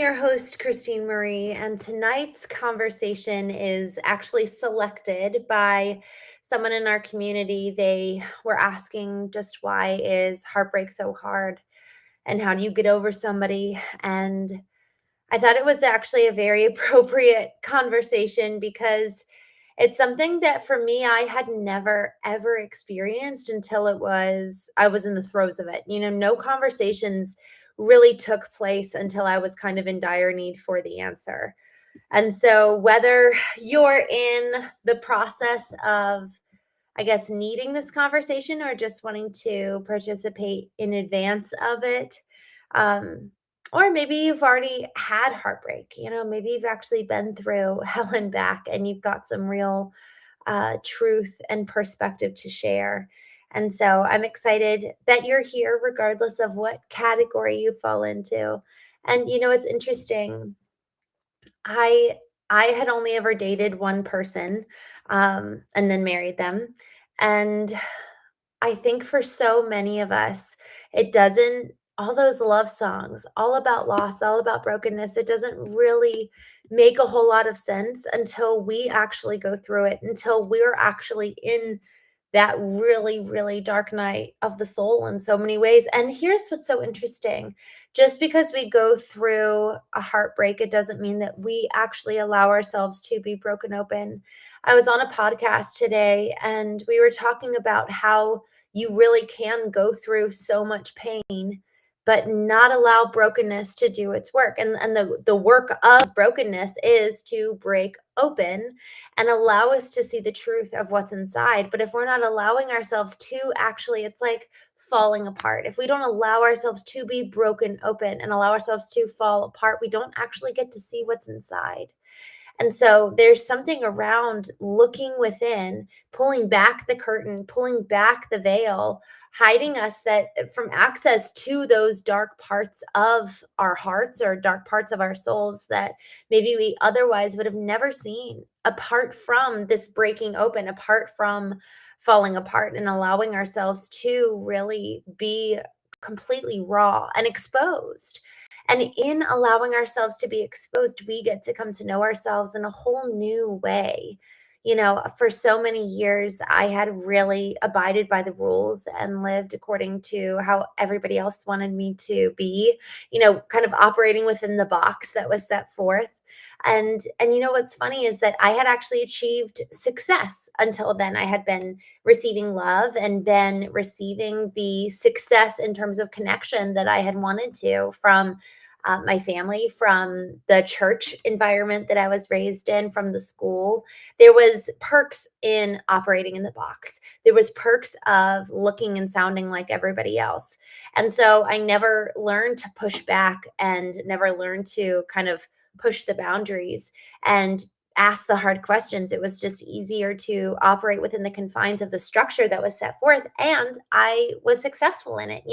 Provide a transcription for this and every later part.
your host, Christene Marie, and tonight's conversation is actually selected by someone in our community. They were asking just why is heartbreak so hard and how do you get over somebody? And I thought it was actually a very appropriate conversation because it's something that for me I had never ever experienced until I was in the throes of it. No conversations really took place until I was kind of in dire need for the answer. And so whether you're in the process of, I guess, needing this conversation or just wanting to participate in advance of it, um, or maybe you've already had heartbreak, maybe you've actually been through hell and back and you've got some real truth and perspective to share. And so I'm excited that you're here, regardless of what category you fall into. And it's interesting. I I had only ever dated one person, and then married them. And I think for so many of us, it doesn't all those love songs, all about loss, all about brokenness, it doesn't really make a whole lot of sense until we actually go through it, until we're actually in that really, really dark night of the soul in so many ways. And here's what's so interesting. Just because we go through a heartbreak, it doesn't mean that we actually allow ourselves to be broken open. I was on a podcast today and we were talking about how you really can go through so much pain but not allow brokenness to do its work. And the work of brokenness is to break open and allow us to see the truth of what's inside. But if we're not allowing ourselves to actually, it's like falling apart. If we don't allow ourselves to be broken open and allow ourselves to fall apart, we don't actually get to see what's inside. And so there's something around looking within, pulling back the curtain, pulling back the veil, hiding us that from access to those dark parts of our hearts or dark parts of our souls that maybe we otherwise would have never seen, apart from this breaking open, apart from falling apart and allowing ourselves to really be completely raw and exposed. And in allowing ourselves to be exposed, we get to come to know ourselves in a whole new way. For so many years, I had really abided by the rules and lived according to how everybody else wanted me to be, kind of operating within the box that was set forth. And what's funny is that I had actually achieved success until then. I had been receiving love and been receiving the success in terms of connection that I had wanted to from my family, from the church environment that I was raised in, from the school. There was perks in operating in the box. There was perks of looking and sounding like everybody else. And so I never learned to push back and never learned to kind of push the boundaries and ask the hard questions. It was just easier to operate within the confines of the structure that was set forth. And I was successful in it,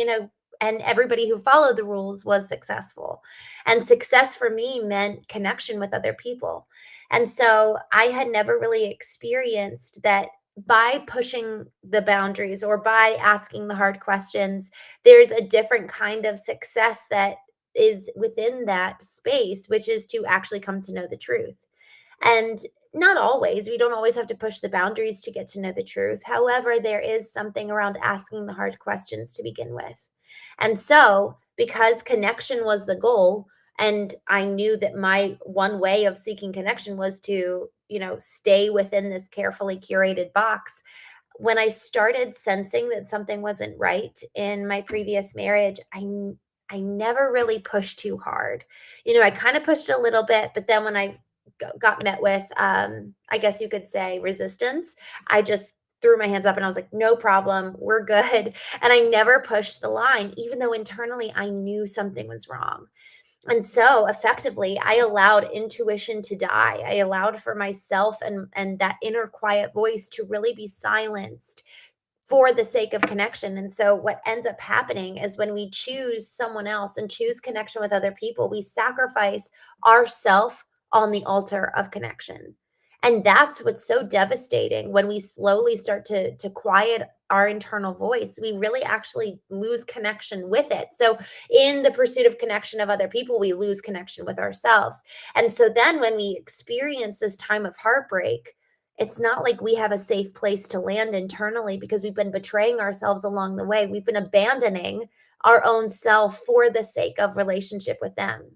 and everybody who followed the rules was successful. And success for me meant connection with other people. And so I had never really experienced that by pushing the boundaries or by asking the hard questions, there's a different kind of success that is within that space, which is to actually come to know the truth. And not always, we don't always have to push the boundaries to get to know the truth. However, there is something around asking the hard questions to begin with. And so, because connection was the goal, and I knew that my one way of seeking connection was to, stay within this carefully curated box. When I started sensing that something wasn't right in my previous marriage, I never really pushed too hard. I kind of pushed a little bit, but then when I got met with, I guess you could say, resistance, I just threw my hands up and I was like, no problem, we're good. And I never pushed the line, even though internally I knew something was wrong. And so effectively, I allowed intuition to die. I allowed for myself and that inner quiet voice to really be silenced for the sake of connection. And so what ends up happening is when we choose someone else and choose connection with other people, we sacrifice ourself on the altar of connection. And that's what's so devastating when we slowly start to quiet our internal voice. We really actually lose connection with it. So, in the pursuit of connection of other people, we lose connection with ourselves. And so, then when we experience this time of heartbreak, it's not like we have a safe place to land internally because we've been betraying ourselves along the way. We've been abandoning our own self for the sake of relationship with them.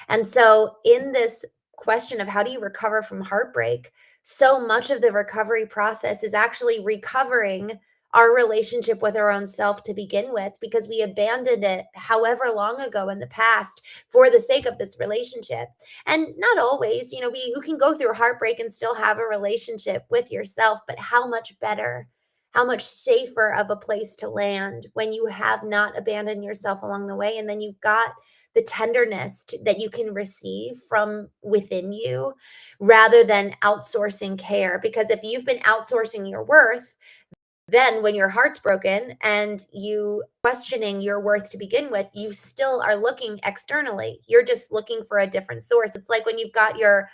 And so, in this question of how do you recover from heartbreak, so much of the recovery process is actually recovering our relationship with our own self to begin with, because we abandoned it however long ago in the past for the sake of this relationship. And not always, you can go through heartbreak and still have a relationship with yourself, but how much better, how much safer of a place to land when you have not abandoned yourself along the way. And then you've got the tenderness that you can receive from within you rather than outsourcing care. Because if you've been outsourcing your worth, then when your heart's broken and you questioning your worth to begin with, you still are looking externally. You're just looking for a different source. It's like when you've got your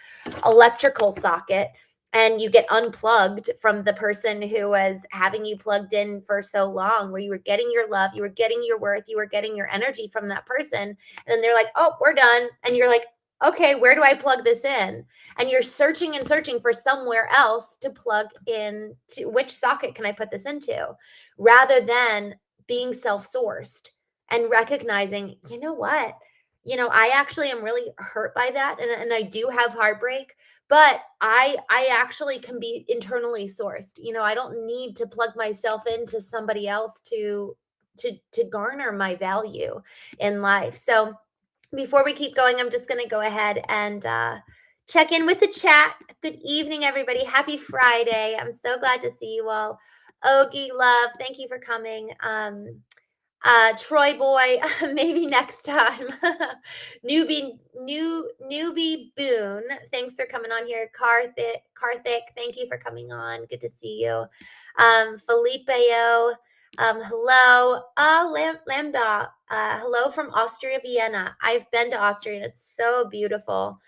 electrical socket and you get unplugged from the person who was having you plugged in for so long, where you were getting your love, you were getting your worth, you were getting your energy from that person. And then they're like, oh, we're done. And you're like, okay, where do I plug this in? And you're searching and searching for somewhere else to plug in to. Which socket can I put this into? Rather than being self-sourced and recognizing, you know what? I actually am really hurt by that, and I do have heartbreak, but I actually can be internally sourced. I don't need to plug myself into somebody else to garner my value in life. So, before we keep going, I'm just going to go ahead and check in with the chat. Good evening, everybody. Happy Friday. I'm so glad to see you all. Ogie Love, thank you for coming. Troy Boy, maybe next time. Newbie Boone, thanks for coming on here. Karthik, thank you for coming on. Good to see you. Felipeo, hello. Lamba, hello from Austria, Vienna. I've been to Austria and it's so beautiful.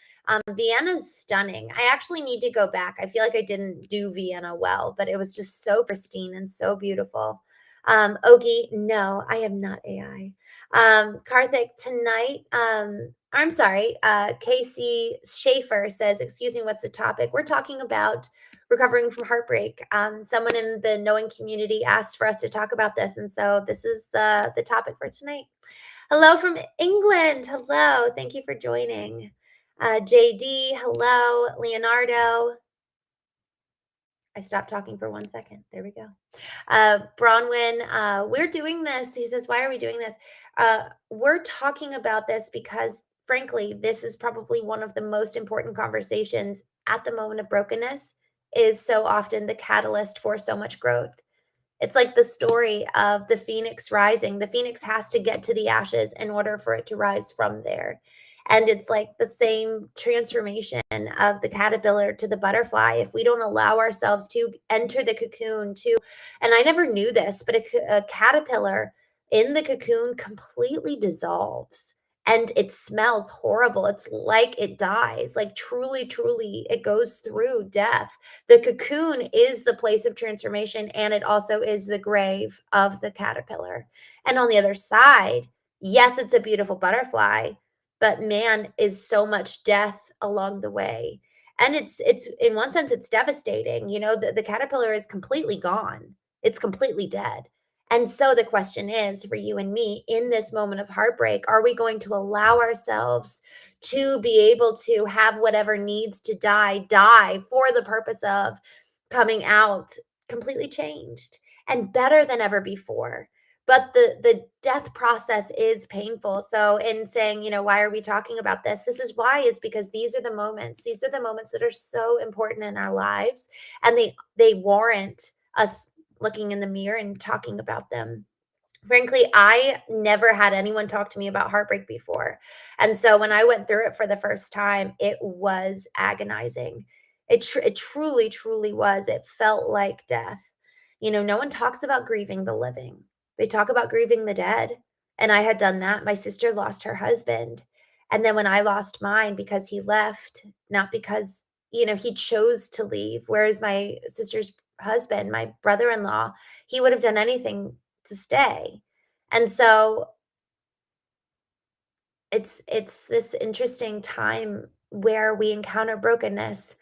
Vienna's stunning. I actually need to go back. I feel like I didn't do Vienna well, but it was just so pristine and so beautiful. Ogie, no, I am not AI. Karthik, tonight, I'm sorry, Casey Schaefer says, excuse me, what's the topic? We're talking about recovering from heartbreak. Someone in the knowing community asked for us to talk about this, and so this is the topic for tonight. Hello from England. Hello, thank you for joining. JD, hello. Leonardo. I stopped talking for 1 second. There we go. Bronwyn, we're doing this. He says, why are we doing this? We're talking about this because, frankly, this is probably one of the most important conversations at the moment of brokenness, is so often the catalyst for so much growth. It's like the story of the phoenix rising. The phoenix has to get to the ashes in order for it to rise from there. And it's like the same transformation of the caterpillar to the butterfly. If we don't allow ourselves to enter the cocoon, and I never knew this, but a caterpillar in the cocoon completely dissolves and it smells horrible. It's like it dies, like truly, truly, it goes through death. The cocoon is the place of transformation, and it also is the grave of the caterpillar. And on the other side, yes, it's a beautiful butterfly, but man, is so much death along the way. And it's in one sense it's devastating. The caterpillar is completely gone. It's completely dead. And so the question is for you and me in this moment of heartbreak, are we going to allow ourselves to be able to have whatever needs to die for the purpose of coming out completely changed and better than ever before? But the death process is painful. So in saying, why are we talking about this? This is why, is because these are the moments that are so important in our lives, and they warrant us looking in the mirror and talking about them. Frankly, I never had anyone talk to me about heartbreak before. And so when I went through it for the first time, it was agonizing. It truly, truly was. It felt like death. No one talks about grieving the living. They talk about grieving the dead. And I had done that. My sister lost her husband. And then when I lost mine because he left, not because he chose to leave, whereas my sister's husband, my brother-in-law, he would have done anything to stay. And so it's this interesting time where we encounter brokenness,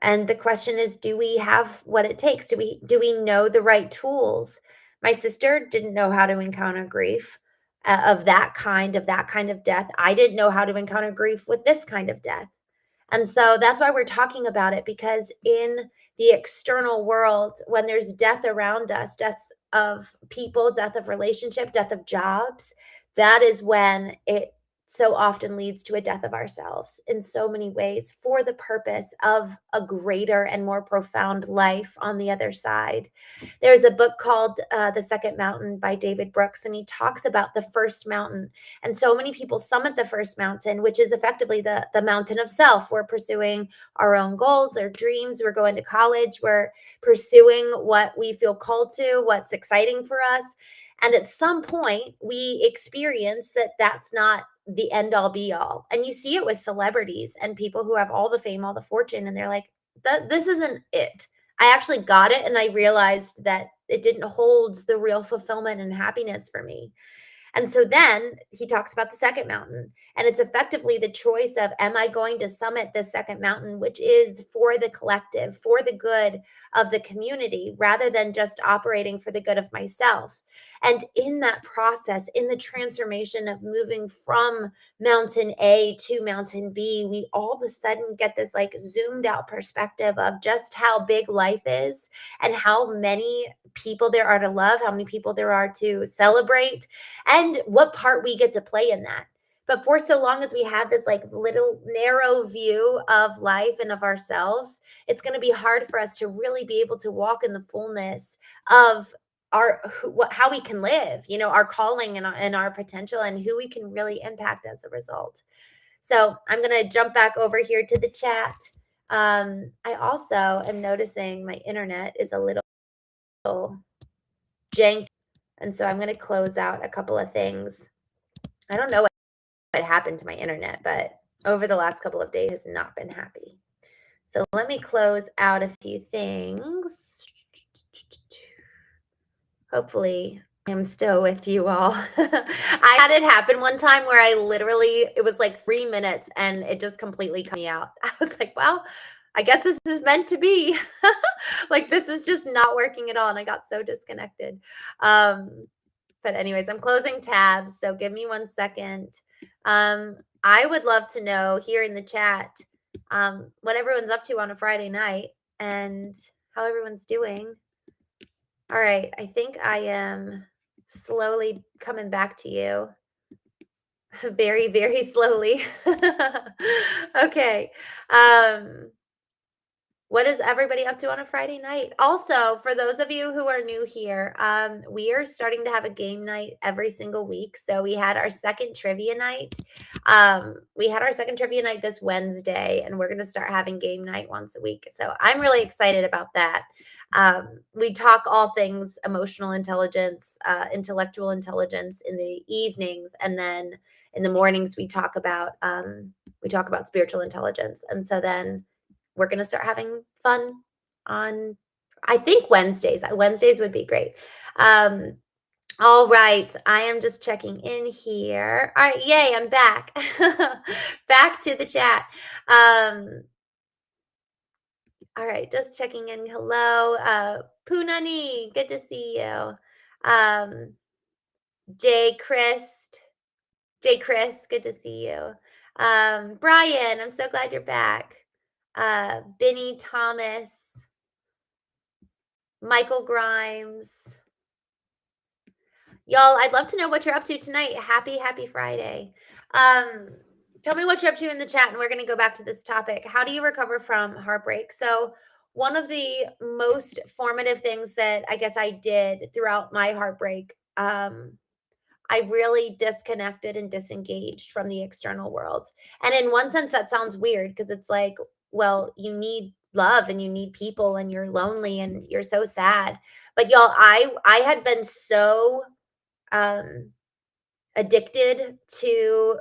and the question is, do we have what it takes? Do we know the right tools? My sister didn't know how to encounter grief, of that kind of death. I didn't know how to encounter grief with this kind of death. And so that's why we're talking about it, because in the external world, when there's death around us, deaths of people, death of relationship, death of jobs, that is when it so often leads to a death of ourselves in so many ways, for the purpose of a greater and more profound life on the other side. There's a book called The Second Mountain by David Brooks, and he talks about the first mountain. And so many people summit the first mountain, which is effectively the mountain of self. We're pursuing our own goals, our dreams. We're going to college. We're pursuing what we feel called to, what's exciting for us. And at some point, we experience that that's not the end all be all. And you see it with celebrities and people who have all the fame, all the fortune, and they're like, this isn't it. I actually got it, and I realized that it didn't hold the real fulfillment and happiness for me. And so then he talks about the second mountain, and it's effectively the choice of, am I going to summit this second mountain, which is for the collective, for the good of the community, rather than just operating for the good of myself? And in that process, in the transformation of moving from mountain A to mountain B, we all of a sudden get this like zoomed out perspective of just how big life is, and how many people there are to love, how many people there are to celebrate, and what part we get to play in that. But for so long as we have this like little narrow view of life and of ourselves, it's going to be hard for us to really be able to walk in the fullness of how we can live, our calling, and our potential, and who we can really impact as a result. So I'm going to jump back over here to the chat. I also am noticing my internet is a little janky, and so I'm going to close out a couple of things. I don't know what happened to my internet, but over the last couple of days has not been happy. So let me close out a few things. Hopefully I'm still with you all. I had it happen one time where it was like 3 minutes and it just completely cut me out. I was like, well, I guess this is meant to be. Like, this is just not working at all. And I got so disconnected. But anyways, I'm closing tabs, so give me 1 second. I would love to know here in the chat what everyone's up to on a Friday night and how everyone's doing. All right, I think I am slowly coming back to you. Very, very slowly. Okay. What is everybody up to on a Friday night? Also, for those of you who are new here, we are starting to have a game night every single week. So we had our second trivia night. This Wednesday, and we're going to start having game night once a week. So I'm really excited about that. We talk all things emotional intelligence, intellectual intelligence in the evenings, and then in the mornings we talk about spiritual intelligence. And so then we're going to start having fun on, I think, Wednesdays. Wednesdays would be great. All right. I am just checking in here. All right. Yay. I'm back. Back to the chat. All right. Just checking in. Hello. Punani. Good to see you. Jay Chris, good to see you. Brian, I'm so glad you're back. Benny Thomas, Michael Grimes. Y'all, I'd love to know what you're up to tonight. Happy Friday. Tell me what you're up to in the chat, and we're going to go back to this topic. How do you recover from heartbreak? So one of the most formative things that I guess I did throughout my heartbreak, I really disconnected and disengaged from the external world. And in one sense, that sounds weird, because it's like, well, you need love and you need people and you're lonely and you're so sad. But y'all, I had been so addicted to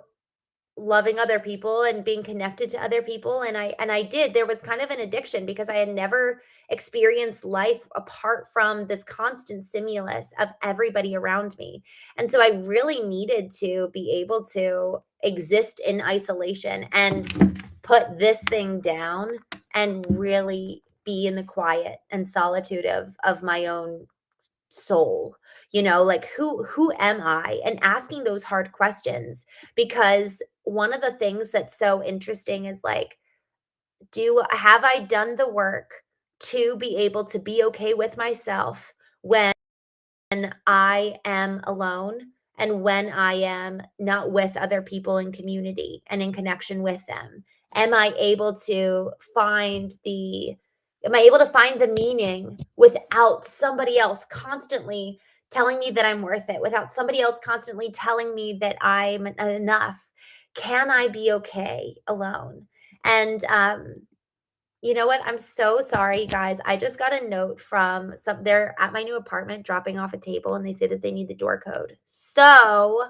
loving other people and being connected to other people, and I did. There was kind of an addiction because I had never experienced life apart from this constant stimulus of everybody around me. And so I really needed to be able to exist in isolation and put this thing down and really be in the quiet and solitude of my own soul. Like, who am I? And asking those hard questions, because one of the things that's so interesting is like, do have I done the work to be able to be okay with myself when I am alone and when I am not with other people in community and in connection with them? Am I able to find the meaning without somebody else constantly telling me that I'm worth it, without somebody else constantly telling me that I'm enough? Can I be okay alone? And you know what? I'm so sorry, guys. I just got a note from they're at my new apartment dropping off a table, and they say that they need the door code. So,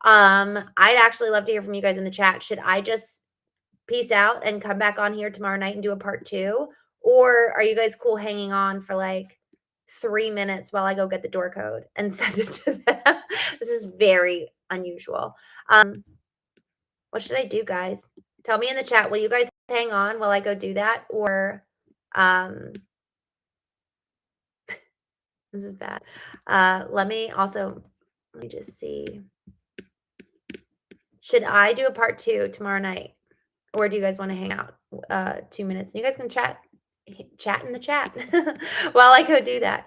I'd actually love to hear from you guys in the chat. Should I just peace out and come back on here tomorrow night and do a part 2? Or are you guys cool hanging on for like 3 minutes while I go get the door code and send it to them? This is very unusual. What should I do, guys? Tell me in the chat. Will you guys hang on while I go do that? Or um this is bad. Let me just see. Should I do a part 2 tomorrow night? Or do you guys want to hang out 2 minutes? And you guys can chat in the chat while I go do that.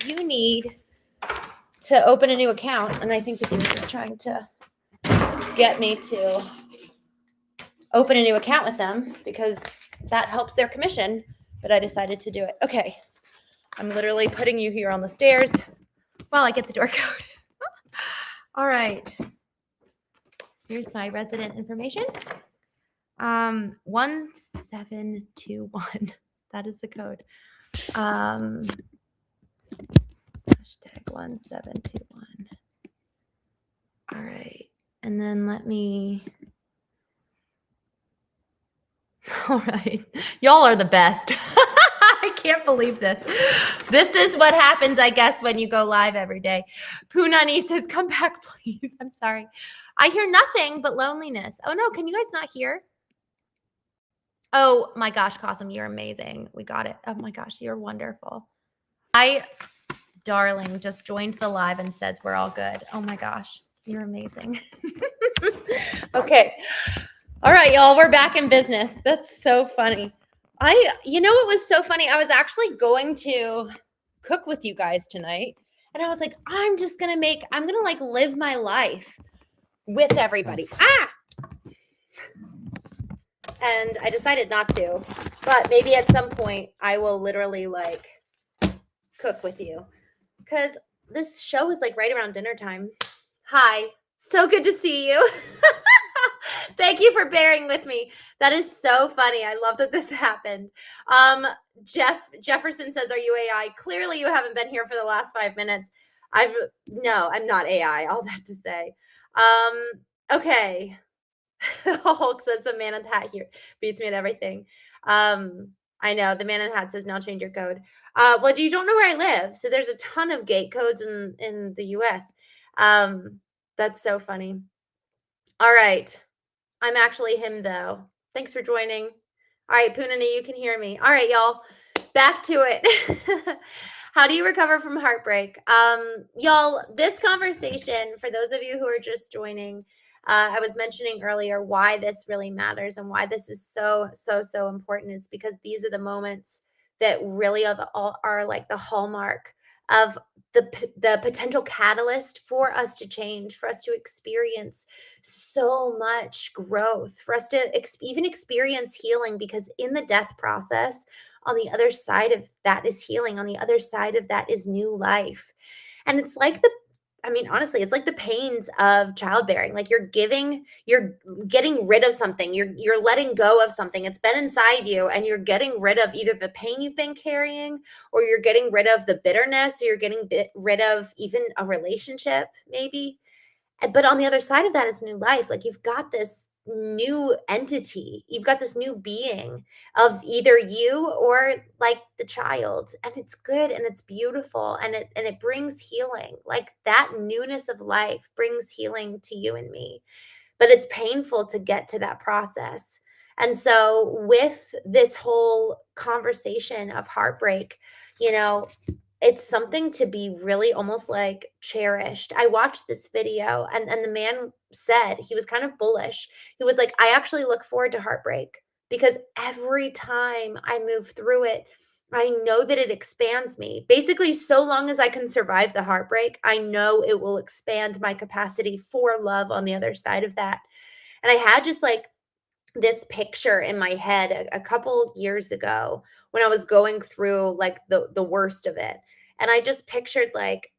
You need to open a new account, and I think that they're just trying to get me to open a new account with them because that helps their commission, but I decided to do it. Okay. I'm literally putting you here on the stairs while I get the door code. All right. Here's my resident information. 1721. That is the code. Hashtag 1721. All right. And then all right. Y'all are the best. I can't believe this. This is what happens, I guess, when you go live every day. Poonani says, come back, please. I'm sorry. I hear nothing but loneliness. Oh, no. Can you guys not hear? Oh, my gosh, Qasim, you're amazing. We got it. Oh, my gosh, you're wonderful. Darling just joined the live and says we're all good. Oh, my gosh, you're amazing. Okay. All right, y'all, we're back in business. That's so funny. You know, it was so funny. I was actually going to cook with you guys tonight. And I was like, I'm going to like live my life with everybody. and I decided not to. But maybe at some point I will literally like cook with you because this show is like right around dinner time. Hi, so good to see you. Thank you for bearing with me. That is so funny. I love that this happened. Jefferson says, "Are you AI?" Clearly, you haven't been here for the last 5 minutes. No, I'm not AI. All that to say. Okay. Hulk says the man in the hat here beats me at everything. I know the man in the hat says now change your code. Well, you don't know where I live, so there's a ton of gate codes in the U.S. That's so funny. All right. I'm actually him, though. Thanks for joining. All right, Poonani, you can hear me. All right, y'all, back to it. How do you recover from heartbreak? Y'all, this conversation, for those of you who are just joining, I was mentioning earlier why this really matters and why this is so important is because these are the moments that really are like the hallmark of the potential catalyst for us to change, for us to experience so much growth, for us to even experience healing, because in the death process, on the other side of that is healing. On the other side of that is new life. And it's like I mean, honestly, it's like the pains of childbearing. Like you're getting rid of something. You're letting go of something. It's been inside you and you're getting rid of either the pain you've been carrying or you're getting rid of the bitterness or you're getting rid of even a relationship maybe. But on the other side of that is new life. Like you've got this new entity. You've got this new being of either you or like the child. And it's good and it's beautiful and it brings healing. Like that newness of life brings healing to you and me. But it's painful to get to that process. And so with this whole conversation of heartbreak, you know, it's something to be really almost like cherished. I watched this video and the man said he was kind of bullish. He was like, "I actually look forward to heartbreak because every time I move through it, I know that it expands me. Basically, so long as I can survive the heartbreak, I know it will expand my capacity for love on the other side of that." And I had just like this picture in my head a couple years ago when I was going through like the worst of it. And I just pictured like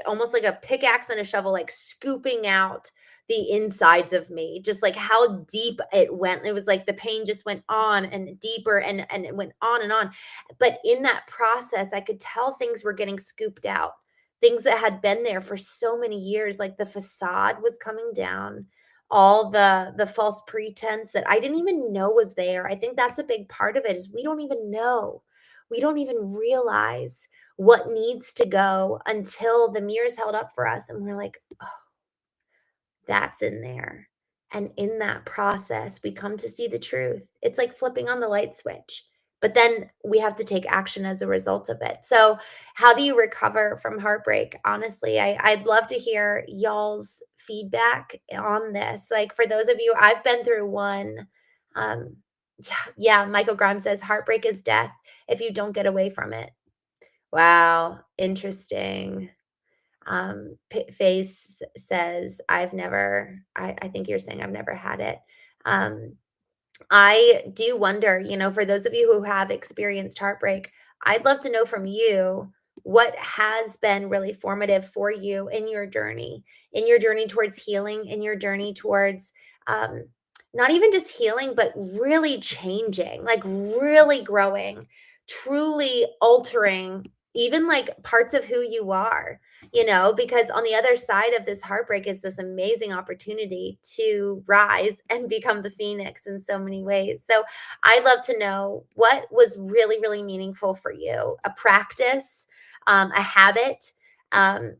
almost like a pickaxe and a shovel like scooping out the insides of me, just like how deep it went. It was like the pain just went on and deeper and it went on and on. But in that process, I could tell things were getting scooped out. Things that had been there for so many years, like the facade was coming down, all the false pretense that I didn't even know was there. I think that's a big part of it is we don't even know. We don't even realize what needs to go until the mirror's held up for us and we're like, "Oh, that's in there." And in that process, we come to see the truth. It's like flipping on the light switch, but then we have to take action as a result of it. So, how do you recover from heartbreak? Honestly, I'd love to hear y'all's feedback on this. Like for those of you, I've been through one. Um, yeah, Michael Grimes says heartbreak is death if you don't get away from it. Wow, interesting. Face says, "I've never." I think you're saying I've never had it. Um, I do wonder, for those of you who have experienced heartbreak, I'd love to know from you what has been really formative for you in your journey towards healing, in your journey towards um, not even just healing, but really changing, like really growing, truly altering even like parts of who you are, because on the other side of this heartbreak is this amazing opportunity to rise and become the phoenix in so many ways. So I'd love to know what was really, really meaningful for you, a practice, a habit,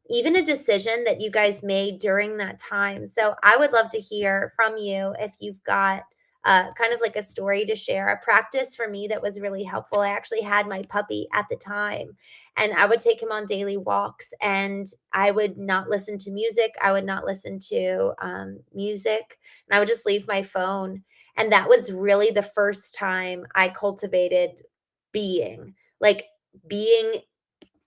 even a decision that you guys made during that time. So I would love to hear from you if you've got kind of like a story to share, a practice for me that was really helpful. I actually had my puppy at the time and I would take him on daily walks and I would not listen to music. I would not listen to music and I would just leave my phone. And that was really the first time I cultivated being, like being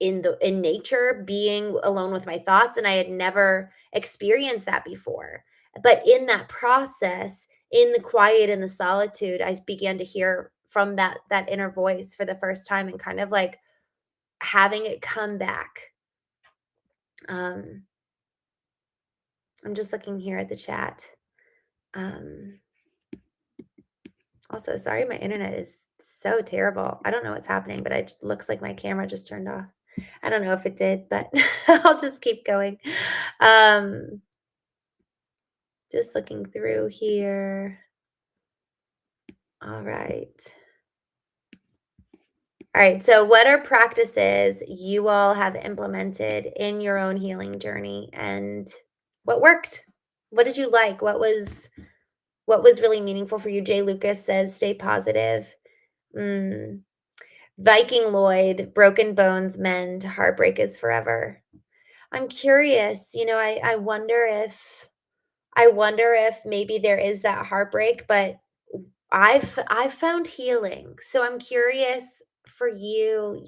in nature, being alone with my thoughts, and I had never experienced that before. But in that process, in the quiet and the solitude, I began to hear from that inner voice for the first time and kind of like having it come back. Um, I'm just looking here at the chat. Um, Also, sorry, my internet is so terrible. I don't know what's happening, but it looks like my camera just turned off. I don't know if it did, but I'll just keep going. Um, just looking through here. All right. All right. So, what are practices you all have implemented in your own healing journey, and what worked? What did you like? What was really meaningful for you? Jay Lucas says, "Stay positive." Mm. Viking Lloyd, broken bones mend, heartbreak is forever. I'm curious, I wonder if maybe there is that heartbreak, but I've found healing. So I'm curious for you,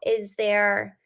is there